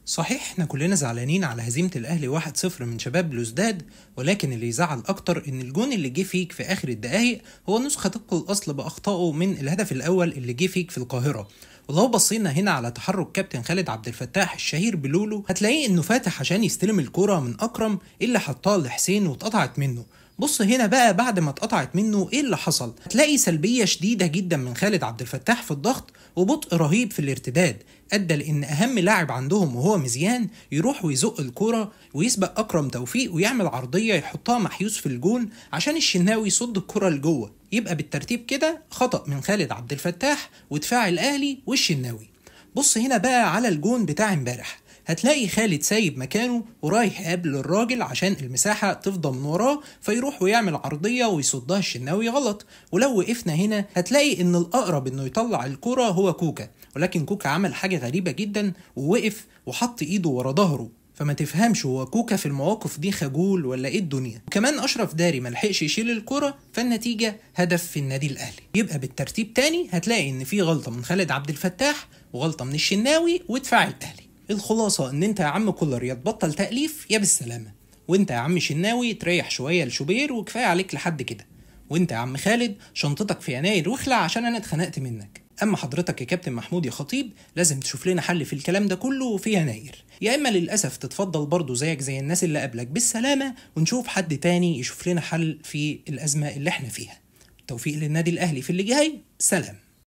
صحيح احنا كلنا زعلانين على هزيمة الأهلي 1-0 من شباب بلوزداد، ولكن اللي يزعل أكتر إن الجون اللي جه فيك في آخر الدقايق هو نسخة طبق الأصل بأخطائه من الهدف الأول اللي جه فيك في القاهرة. ولو بصينا هنا على تحرك كابتن خالد عبد الفتاح الشهير بلولو هتلاقيه إنه فاتح عشان يستلم الكرة من أكرم اللي حطها لحسين واتقطعت منه. بص هنا بقى بعد ما اتقطعت منه ايه اللي حصل؟ هتلاقي سلبية شديدة جدا من خالد عبد الفتاح في الضغط وبطء رهيب في الارتداد، ادى لان اهم لاعب عندهم وهو مزيان يروح ويزق الكرة ويسبق اكرم توفيق ويعمل عرضية يحطها محيوس في الجون عشان الشناوي يصد الكرة لجوه. يبقى بالترتيب كده خطأ من خالد عبد الفتاح ودفاع الاهلي والشناوي. بص هنا بقى على الجون بتاع امبارح، هتلاقي خالد سايب مكانه ورايح يقابل الراجل عشان المساحة تفضى من وراه فيروح ويعمل عرضية ويصدها الشناوي غلط. ولو وقفنا هنا هتلاقي ان الأقرب انه يطلع الكرة هو كوكا، ولكن كوكا عمل حاجة غريبة جدا ووقف وحط ايده ورا ظهره، فما تفهمش هو كوكا في المواقف دي خجول ولا ايه الدنيا. وكمان اشرف داري ملحقش يشيل الكرة، فالنتيجة هدف في النادي الاهلي. يبقى بالترتيب تاني هتلاقي ان في غلطة من خالد عبد الفتاح وغلطة من الشناوي ودفاع الاهلي. الخلاصة ان انت يا عم كولر يا تبطل تأليف يا بالسلامة، وانت يا عم شناوي تريح شوية لشوبير وكفاية عليك لحد كده، وانت يا عم خالد شنطتك في يناير واخلع عشان انا اتخنقت منك. اما حضرتك يا كابتن محمود يا خطيب لازم تشوف لنا حل في الكلام ده كله في يناير، يا اما للاسف تتفضل برضو زيك زي الناس اللي قبلك بالسلامة ونشوف حد تاني يشوف لنا حل في الازمة اللي احنا فيها. توفيق للنادي الاهلي في اللي جاي. سلام.